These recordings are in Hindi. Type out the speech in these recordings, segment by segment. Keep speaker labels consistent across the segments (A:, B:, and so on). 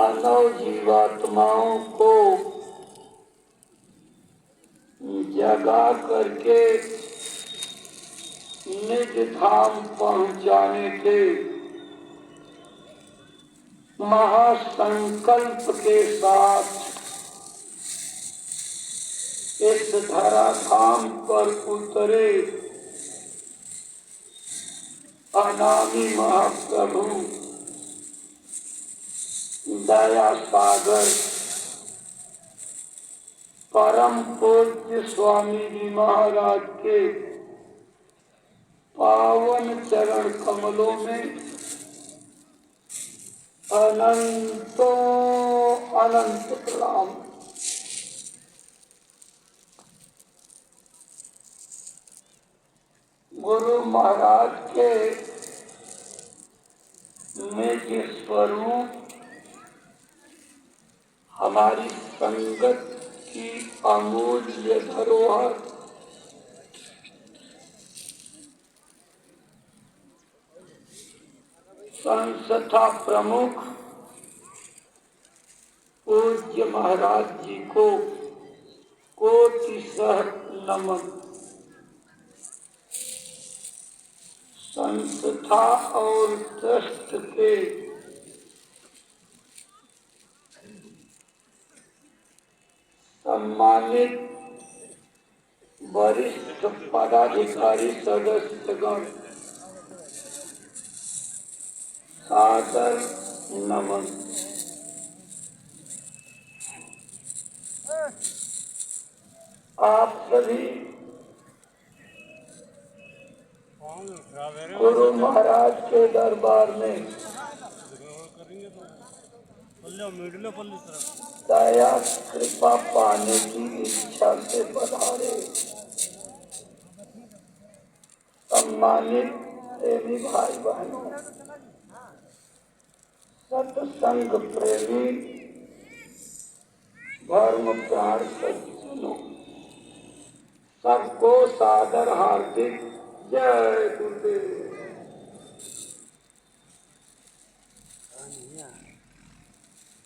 A: मानव जीवात्माओं को जगा करके निज धाम पहुंचाने के महासंकल्प के साथ इस धराधाम पर उतरे अनादि महाप्रभु दया सागर परम पूज्य स्वामी जी महाराज के पावन चरण कमलों में अनंतों अनंत प्रणाम। गुरु महाराज के निज स्वरूप हमारी संगत की अमूल्य धरोहर संस्था प्रमुख पूज्य महाराज जी को कोटिशः नमन। संस्था और ट्रस्ट के सम्मानित वरिष्ठ पदाधिकारी सदस्यगण सादर नमन। आप सभी गुरु महाराज के दरबार में दया कृपा पाने की इच्छा से पधारे सम्मानित प्रेमी भाई बहनों, सत्संग प्रेमी धर्म प्राण सज्जनों, सबको सादर हार्दिक जय गुरुदेव।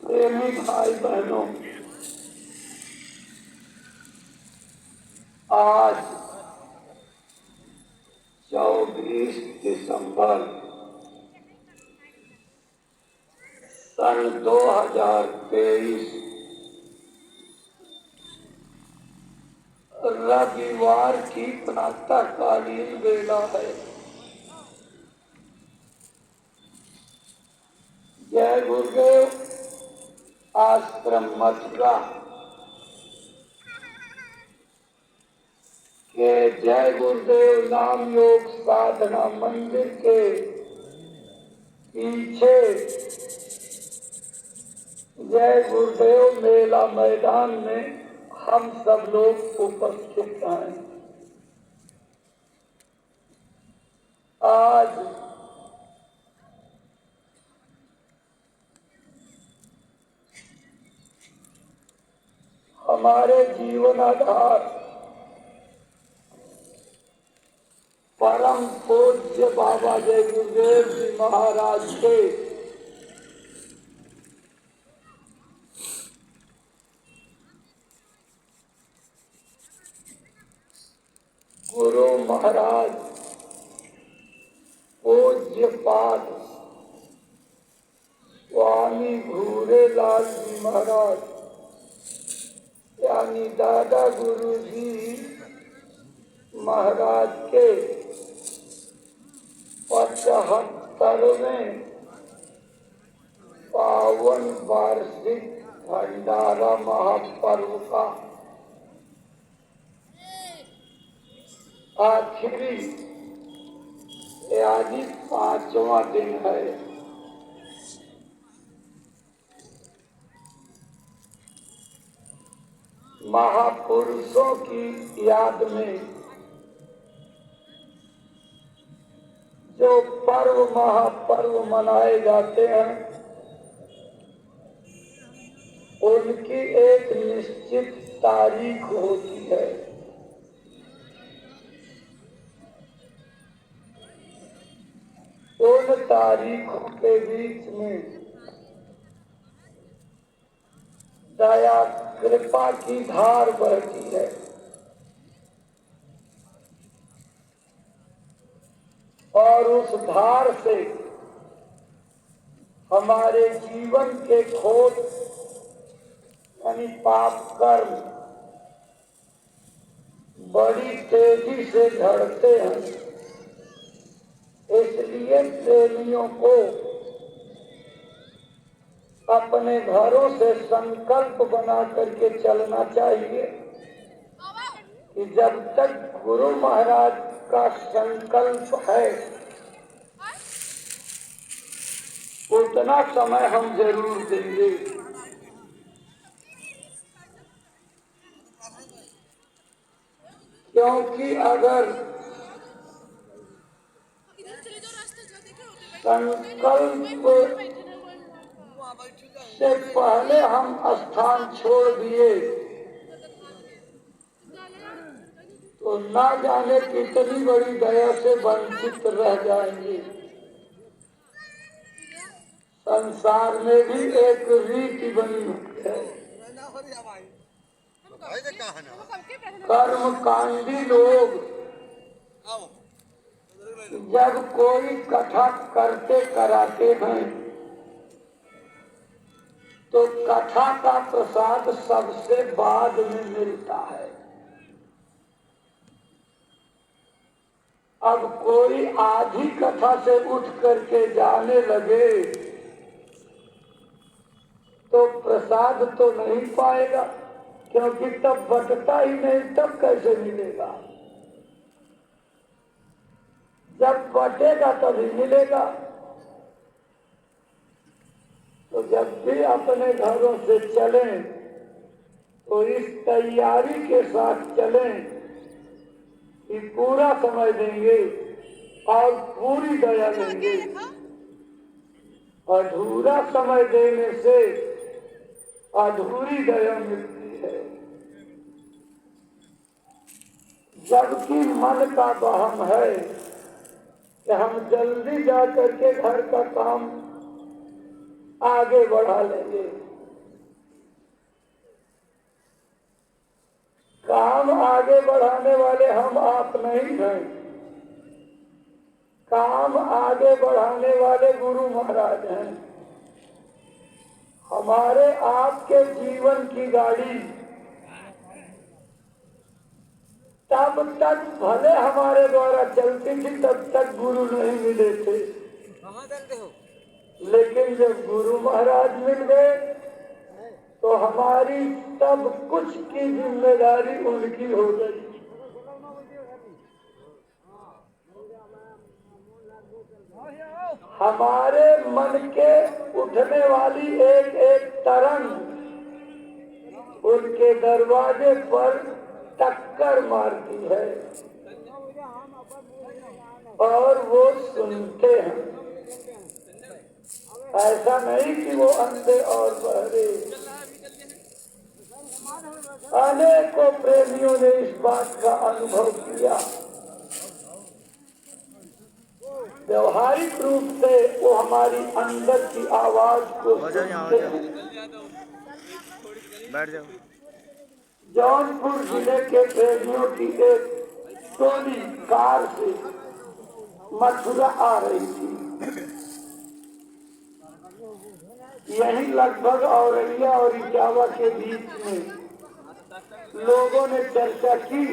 A: प्रेमी भाई बहनों, आज 24 दिसंबर सन 2023 रविवार की प्रातःकालीन वेला है। जय गुरुदेव आश्रम मथुरा के जय गुरुदेव नाम योग साधना मंदिर के पीछे जय गुरुदेव मेला मैदान में हम सब लोग उपस्थित हैं। आज हमारे जीवन आधार परम पूज्य बाबा जय गुरुदेव जी महाराज के गुरु महाराज पूज्य पाद स्वामी भूरेलाल जी महाराज यानी दादा गुरु जी महाराज के 75वें पावन वार्षिक भंडारा महापर्व का आखिरी यानी 5वां दिन है। महापुरुषों की याद में जो पर्व महापर्व मनाए जाते हैं उनकी एक निश्चित तारीख होती है। उन तारीखों के बीच में दया कृपा की धार बहती है। और उस धार से हमारे जीवन के खोट यानी पाप कर्म बड़ी तेजी से झड़ते हैं। इसलिए प्रेमियों को अपने घरों से संकल्प बना करके चलना चाहिए कि जब तक गुरु महाराज का संकल्प है उतना समय हम जरूर देंगे। क्योंकि अगर संकल्प से पहले हम स्थान छोड़ दिए तो ना जाने कितनी बड़ी दया से वंचित रह जाएंगे। संसार में भी एक रीति बनी हुई है। कर्मकांडी लोग जब कोई कथा करते कराते हैं तो कथा का प्रसाद सबसे बाद में मिलता है। अब कोई आधी कथा से उठ करके जाने लगे तो प्रसाद तो नहीं पाएगा, क्योंकि तब बटता ही नहीं, तब कैसे मिलेगा? जब बटेगा तभी मिलेगा। तो जब भी अपने घरों से चलें तो इस तैयारी के साथ चलें कि पूरा समय देंगे और पूरी दया देंगे। अधूरा समय देने से अधूरी दया मिलती है। जबकि मन का वहम है कि हम जल्दी जा करके घर का काम आगे बढ़ा लेंगे। काम आगे बढ़ाने वाले हम आप नहीं हैं। काम आगे बढ़ाने वाले गुरु महाराज हैं। हमारे आपके जीवन की गाड़ी तब तक भले हमारे द्वारा चलती थी, तब तक गुरु नहीं मिले थे। लेकिन जब गुरु महाराज मिल गए तो हमारी सब कुछ की जिम्मेदारी उनकी हो गई। हमारे मन के उठने वाली एक एक तरंग उनके दरवाजे पर टक्कर मारती है और वो सुनते हैं। ऐसा नहीं कि वो अंधे और बहरे। अनेकों प्रेमियों ने इस बात का अनुभव किया। व्यवहारिक रूप से वो हमारी अंदर की आवाज को सुनते हैं। जौनपुर जिले के प्रेमियों की एक टोली कार से मथुरा आ रही थी। यही लगभग औरैया और इटावा के बीच में लोगों ने चर्चा की,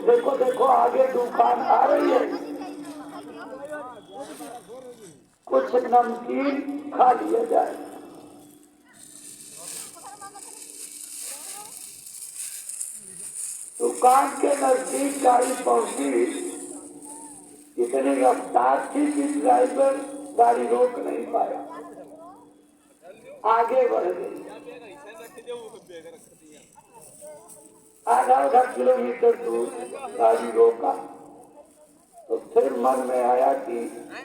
A: देखो देखो आगे दुकान आ रही है, कुछ नमकीन खा लिया जाए। दुकान के नजदीक गाड़ी पहुंची। इतनी रफ्तार थी कि ड्राइवर गाड़ी रोक नहीं पाया, आगे बढ़ गई। आधा किलोमीटर दूर गाड़ी रोका तो फिर मन में आया कि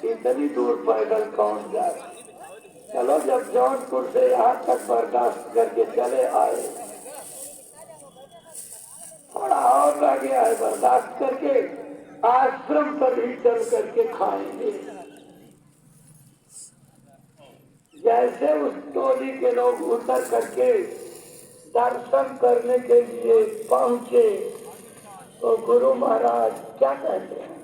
A: इतनी दूर पैदल कौन जाए। चलो जब जौनपुर से यहाँ तक बर्दाश्त करके चले आए, थोड़ा और आगे आए, बर्दाश्त करके आश्रम पर ही चल करके खाएंगे। जैसे उस टोली के लोग उतर करके दर्शन करने के लिए पहुंचे तो गुरु महाराज क्या कहते हैं,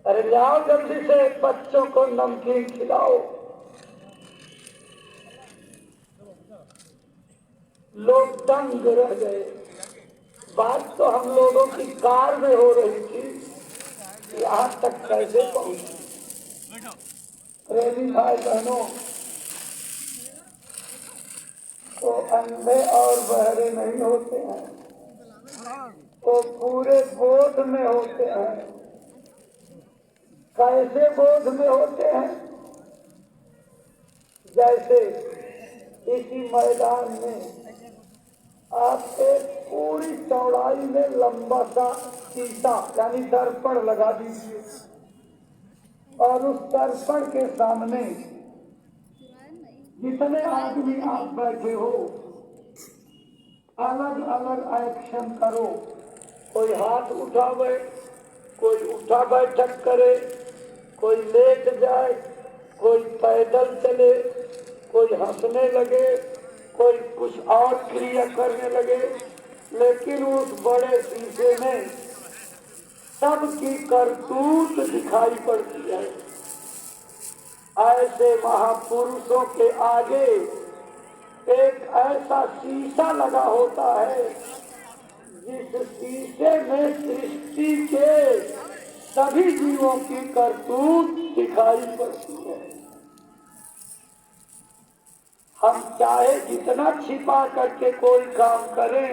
A: अरे जाओ जल्दी से बच्चों को नमकीन खिलाओ। लोग दंग रह गए। बात तो हम लोगों की कार में हो रही थी, यहाँ तक कैसे पहुंची। प्रेमी भाई बहनों, तो अंधे और बहरे नहीं होते हैं, तो पूरे बोध में होते हैं। कैसे बोध में होते हैं? जैसे इसी मैदान में आप एक पूरी चौड़ाई में लंबा सा शीशा यानी दर्पण लगा दीजिए और उस दर्पण के सामने जितने आदमी आप बैठे हो अलग अलग एक्शन करो। कोई हाथ उठावे, कोई उठा बैठक करे, कोई लेट जाए, कोई पैदल चले, कोई हंसने लगे, कोई कुछ और क्रिया करने लगे। लेकिन उस बड़े शीशे में सबकी करतूत दिखाई पड़ती है। ऐसे महापुरुषों के आगे एक ऐसा शीशा लगा होता है जिस शीशे में सृष्टि के सभी जीवों की करतूत दिखाई पड़ती है। हम चाहे जितना छिपा करके कोई काम करें,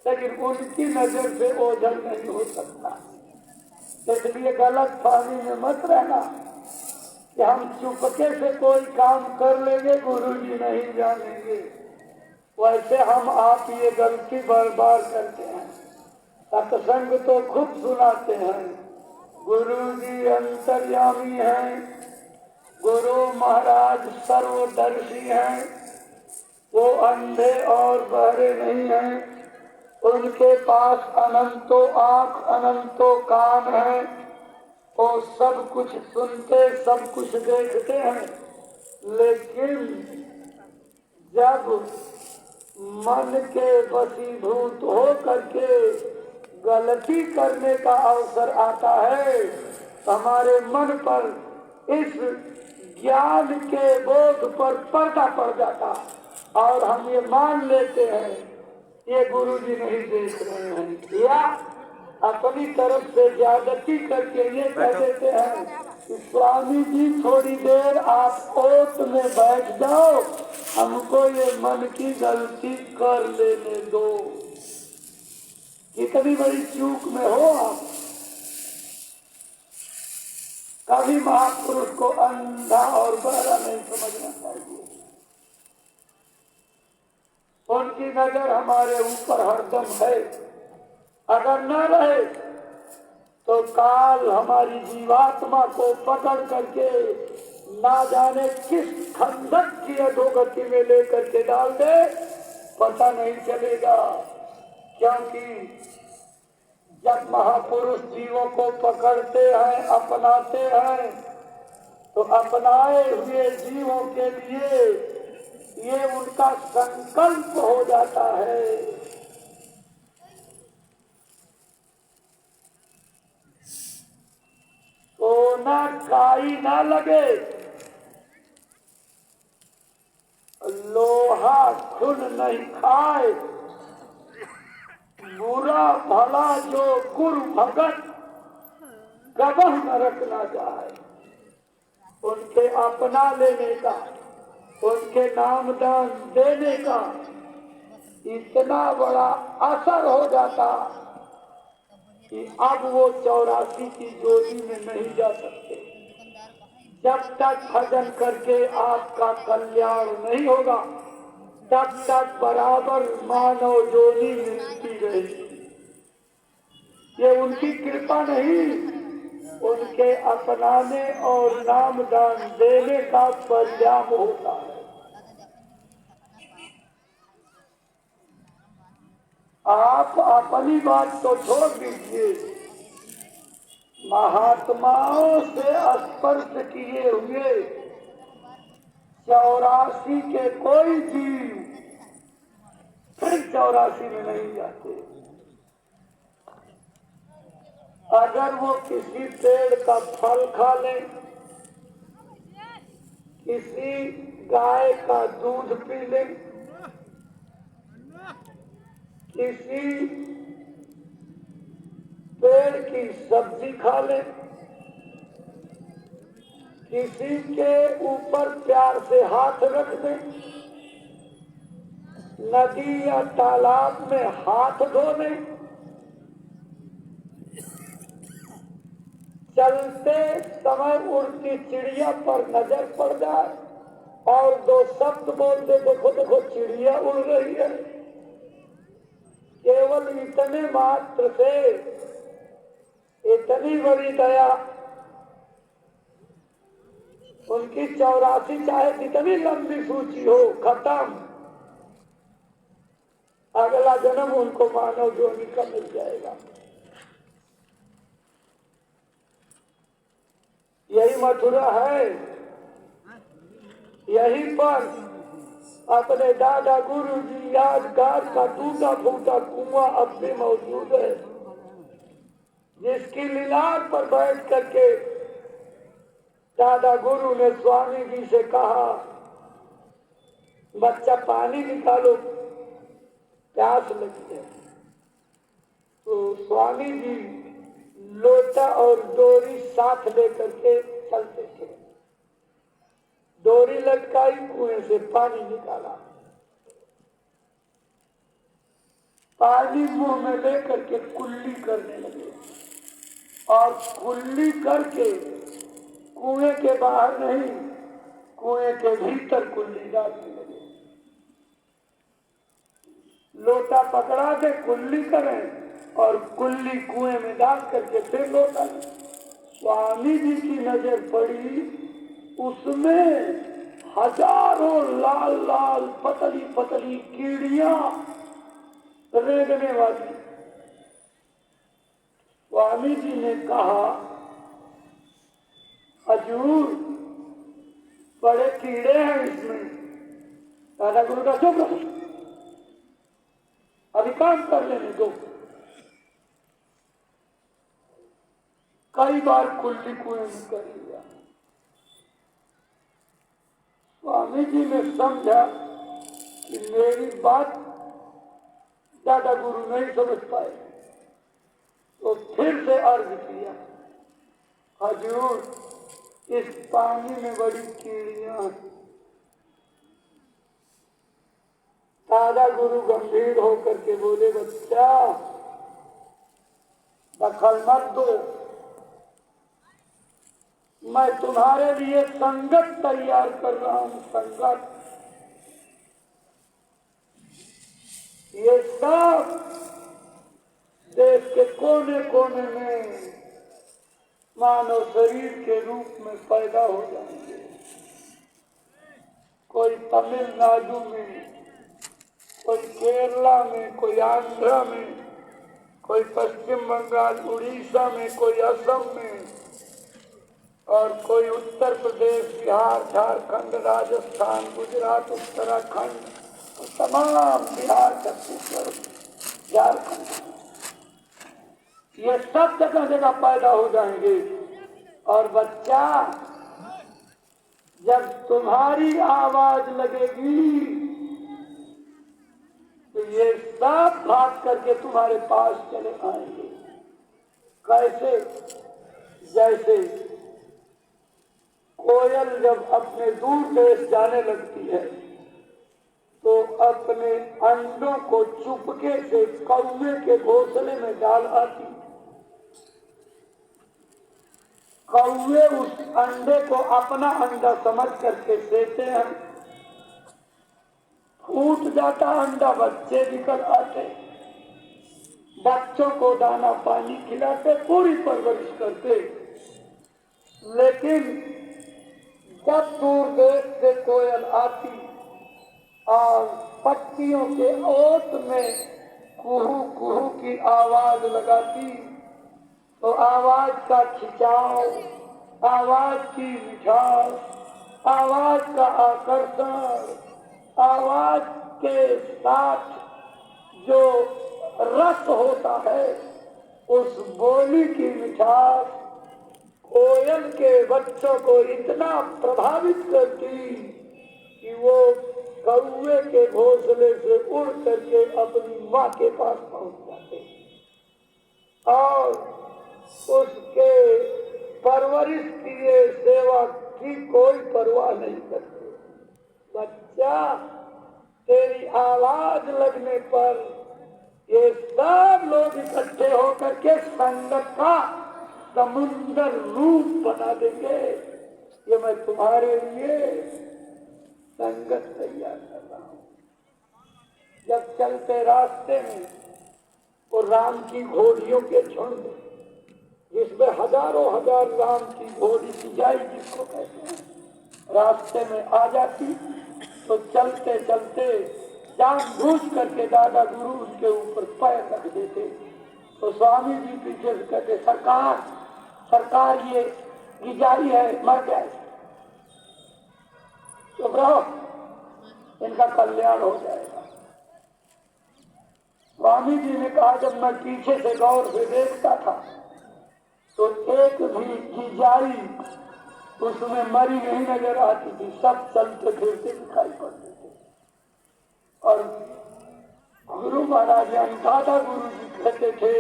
A: लेकिन उनकी नजर से ओझल नहीं हो सकता। इसलिए गलत फहमी में मत रहना कि हम चुपके से कोई काम कर लेंगे, गुरुजी नहीं जानेंगे। वैसे हम आप ये गलती बार बार करते हैं। सत्संग तो खूब सुनाते हैं, गुरुजी अंतर्यामी हैं, गुरु महाराज सर्वदर्शी हैं, वो अंधे और बहरे नहीं हैं, उनके पास अनंतों आँख अनंतों कान हैं, वो सब कुछ सुनते सब कुछ देखते हैं। लेकिन जब मन के वशीभूत हो करके गलती करने का अवसर आता है, हमारे मन पर इस ज्ञान के बोध पर पर्दा पड़ जाता और हम ये मान लेते हैं ये गुरुजी नहीं देख रहे हैं, या अपनी तरफ से ज्यादती करके ये कह देते हैं कि स्वामी जी थोड़ी देर आप ओट में बैठ जाओ, हमको ये मन की गलती कर लेने दो। कितनी बड़ी चूक में हो आप। कभी महापुरुष को अंधा और बहरा नहीं समझना चाहिए। उनकी नजर हमारे ऊपर हरदम है। अगर न रहे तो काल हमारी जीवात्मा को पकड़ करके ना जाने किस खंडक की अधोगति में लेकर के डाल दे, पता नहीं चलेगा। क्योंकि जब महापुरुष जीवों को पकड़ते हैं, अपनाते हैं, तो अपनाए हुए जीवों के लिए ये उनका संकल्प हो जाता है। सोना काई ना लगे, लोहा खुन नहीं खाए, बुरा भला जो गुरु भगत कबह नरक ना जाए। उनके अपना लेने का, उनके नामदान देने का इतना बड़ा असर हो जाता कि अब वो 84 की जोड़ी में नहीं जा सकते। जब तक भजन करके आपका कल्याण नहीं होगा, तब तक बराबर मानव जोड़ी मिलती रहेगी। ये उनकी कृपा नहीं, उनके अपनाने और नामदान देने का परिणाम होता है। आप अपनी बात तो छोड़ दीजिए, महात्माओं से स्पर्श किए हुए 84 के कोई जीव फिर 84 में नहीं जाते। अगर वो किसी पेड़ का फल खा ले, किसी गाय का दूध पी ले, किसी पेड़ की सब्जी खा ले, किसी के ऊपर प्यार से हाथ रख दे, नदी या तालाब में हाथ धो दे, चलते समय उड़ती चिड़िया पर नजर पड़ जाए और 2 शब्द बोल दे, देखो देखो चिड़िया उड़ रही है, केवल इतने मात्र से इतनी बड़ी दया उनकी 84 चाहे जितनी लंबी सूची हो, खत्म। अगला जन्म उनको मानव जोनी का मिल जाएगा। यही मथुरा है। यहीं पर अपने दादा गुरु जी यादगार का टूटा फूटा कुआं अब भी मौजूद है, जिसकी लीलार पर बैठ करके दादा गुरु ने स्वामी जी से कहा, बच्चा पानी निकालो, प्यास लगी है। तो स्वामी जी लोटा और डोरी साथ लेकर के चलते थे। डोरी लटकाई, कुएं से पानी निकाला, पानी मुंह में लेकर के कुल्ली करने लगे और कुल्ली करके कुएं के बाहर नहीं, कुएं के भीतर कुल्ली डालने लगे। लोटा पकड़ा के कुल्ली करें और कुल्ली कुएं में डाल करके फिर लोटा लें। स्वामी जी की नजर पड़ी, उसमें हजारों लाल लाल पतली पतली कीड़ियां रेंगने वाली। स्वामी जी ने कहा, हजूर बड़े कीड़े हैं इसमें। दादा गुरु का चुप रहो, अभी काम कर लेने दो। कई बार कुल्ली कुएं में कर लिया। स्वामी जी ने समझा कि मेरी बात दादा गुरु नहीं समझ पाए, तो फिर से अर्ज किया, हजूर इस पानी में बड़ी कीड़ियां हैं। दादा गुरु गंभीर होकर के बोले, बच्चा दखल मत दो, मैं तुम्हारे लिए संगत तैयार कर रहा हूं। संगत, ये सब देश के कोने कोने में मानव शरीर के रूप में पैदा हो जाएंगे। कोई तमिलनाडु में, कोई केरला में, कोई आंध्र में, कोई पश्चिम बंगाल, उड़ीसा में, कोई असम में, और कोई उत्तर प्रदेश, बिहार, झारखंड, राजस्थान, गुजरात, उत्तराखंड, और तमाम बिहार, छत्तीसगढ़, झारखंड, ये सब जगह जगह पैदा हो जाएंगे। और बच्चा, जब तुम्हारी आवाज लगेगी तो ये सब भाग करके तुम्हारे पास चले आएंगे। कैसे? जैसे कोयल जब अपने दूर देश जाने लगती है तो अपने अंडों को चुपके से कौवे के घोंसले में डाल आती। कौवे उस अंडे को अपना अंडा समझ करके देते हैं, फूट जाता अंडा, बच्चे निकल आते, बच्चों को दाना पानी खिलाते, पूरी परवरिश करते। लेकिन जब दूर देश से कोयल आती और पत्तियों के ओट में कुहू कुहू की आवाज लगाती, तो आवाज का खिंचाव, आवाज की मिठास, आवाज का आकर्षण, आवाज के साथ जो रस होता है, उस बोली की मिठास कोयल के बच्चों को इतना प्रभावित करती कि वो कौवे के घोंसले से उड़ करके अपनी माँ के पास पहुंच जाते और उसके परवरिश किए सेवा की कोई परवाह नहीं करते। बच्चा, तेरी आवाज लगने पर ये सब लोग इकट्ठे होकर के संगत का समुंदर रूप बना देंगे। ये मैं तुम्हारे लिए संगत तैयार कर रहा हूं। जब चलते रास्ते में वो राम की घोड़ियों के झुंड, जिसमें हजारों हजार राम की घोड़ी सिजाई जिसको कहते हैं, रास्ते में आ जाती तो चलते चलते जानबूझ करके दादा गुरु उनके ऊपर पैर रख देते। तो स्वामी जी पीछे से कहते, सरकार सरकार ये गिजाई है, मर जाए, तो रहो, इनका कल्याण हो जाएगा। स्वामी जी ने कहा, जब मैं पीछे से गौर से देखता था तो एक भी गिजाई उसमें मरी नहीं नजर आती थी, सब चलते फिरते दिखाई पड़ते थे। और गुरु महाराज यानी दादा गुरु जी कहते थे,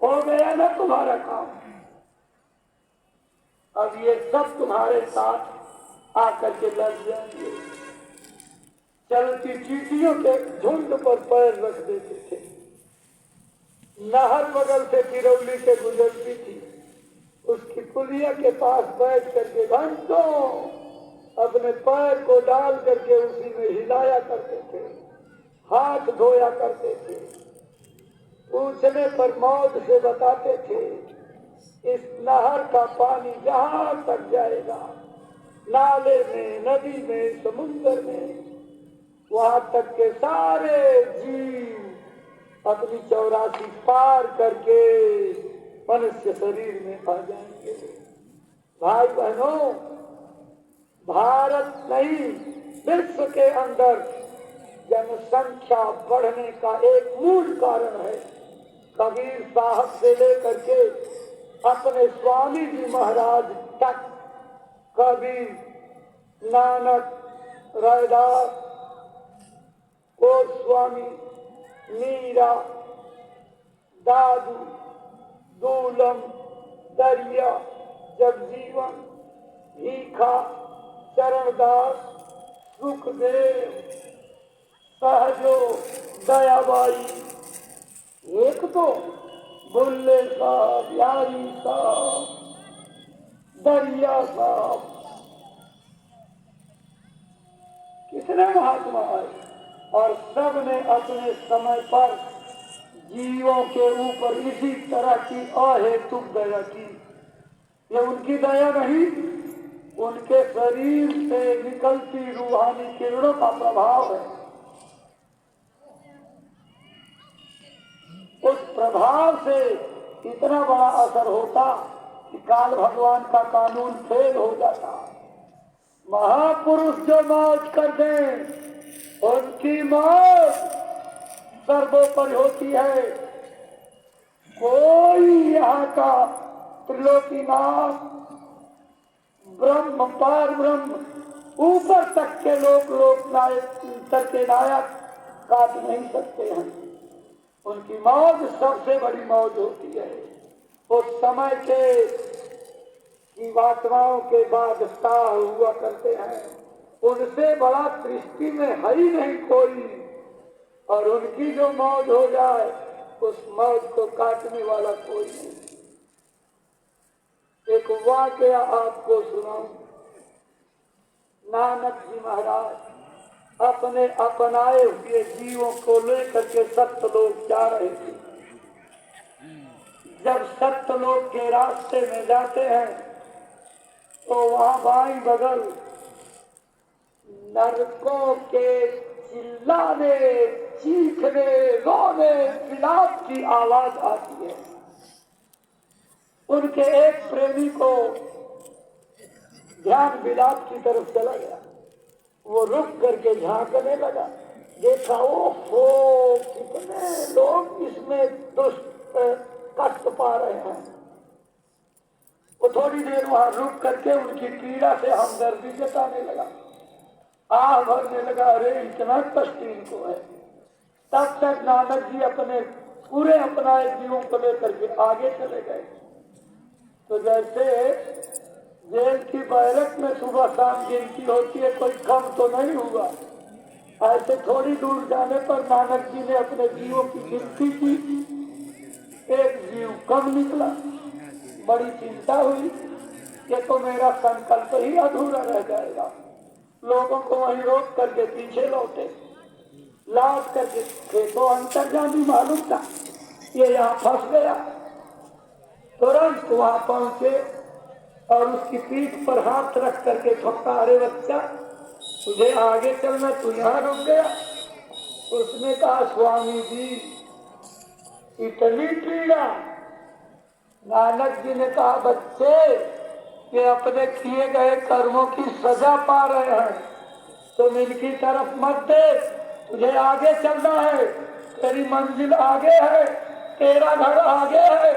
A: हो गया ना तुम्हारा काम, अब ये सब तुम्हारे साथ आकर के लग जाएंगे। चलती चींटियों के झुंड पर पैर रख देते थे। नहर बगल से किरौली के गुजरती थी, उसकी पुलिया के पास बैठ करके घंटों अपने पैर को डाल करके उसी में हिलाया करते थे, हाथ धोया करते थे। पूछने पर मौज से बताते थे, इस नहर का पानी जहां तक जाएगा, नाले में, नदी में, समुद्र में, वहां तक के सारे जीव अपनी 84 पार करके मनुष्य शरीर में आ जाएंगे। भाई बहनों, भारत नहीं, विश्व के अंदर जनसंख्या बढ़ने का एक मूल कारण है, कबीर साहब से लेकर के अपने स्वामी जी महाराज तक, कबीर, नानक, रैदास, गोस्वामी, मीरा, दादू, दूलम, दरिया, जगजीवन, भीखा, चरणदास, सुखदेव, सहजो, दयाबाई, एक तो बुल्ले साहब, यारी साहब, दरिया साहब, कितने महात्मा आए और सब ने अपने समय पर जीवों के ऊपर इसी तरह की अहेतुक दया की। ये उनकी दया नहीं, उनके शरीर से निकलती रूहानी किरणों का प्रभाव है। उस प्रभाव से इतना बड़ा असर होता कि काल भगवान का कानून फेल हो जाता। महापुरुष जो मौज कर दें, उनकी मौज सर्वोपरि होती है। कोई यहाँ का त्रिलोकीनाथ, ब्रह्म, पार ब्रह्म, ऊपर तक के लोक नायक, तक के नायक काट नहीं सकते हैं। उनकी मौज सबसे बड़ी मौज होती है। उस समय के जीवात्माओं के बादशाह हुआ करते हैं, उनसे बड़ा सृष्टि में है ही नहीं कोई, और उनकी जो मौज हो जाए उस मौज को काटने वाला कोई नहीं। एक वाकया आपको सुनाऊं। नानक जी महाराज अपने अपनाए हुए जीवों को लेकर के सत्यलोक जा रहे थे। जब सत्यलोक के रास्ते में जाते हैं तो वहां बाईं बगल नरकों के चिल्लाने, चीखने, रोने, विलाप की आवाज आती है। उनके एक प्रेमी को ध्यान विलाप की तरफ चला गया। वो रुक करके झांकने लगा, देखा ओहो कितने लोग इसमें दुष्ट कष्ट पा रहे हैं। वो थोड़ी देर वहां रुक करके उनकी पीड़ा से हमदर्दी जताने लगा, आह भरने लगा, अरे इतना कष्ट इनको है। तब तक नानक जी अपने पूरे अपनाए जीवों को लेकर के आगे चले गए। तो जैसे जेल की बैरक में सुबह शाम गिनती होती है, कोई कम तो नहीं हुआ, ऐसे थोड़ी दूर जाने पर नानक जी ने अपने जीवों की गिनती की, एक जीव कम निकला। बड़ी चिंता हुई, ये तो मेरा संकल्प ही अधूरा रह जाएगा। लोगों को वहीं रोक करके पीछे लौटे, लौट करके खेतों अंतर्जामी मालूम था ये यहाँ फंस गया। तुरंत वहां पहुंचे और उसकी पीठ पर हाथ रख करके ठोका, अरे बच्चा तुझे आगे चलना, तू यहाँ रुक गया। उसने कहा स्वामी जी इतनी पीड़ा। नानक जी ने कहा बच्चे ये अपने किए गए कर्मों की सजा पा रहे हैं, तुम इनकी तरफ मत देख, तुझे आगे चलना है, तेरी मंजिल आगे है, तेरा घर आगे है,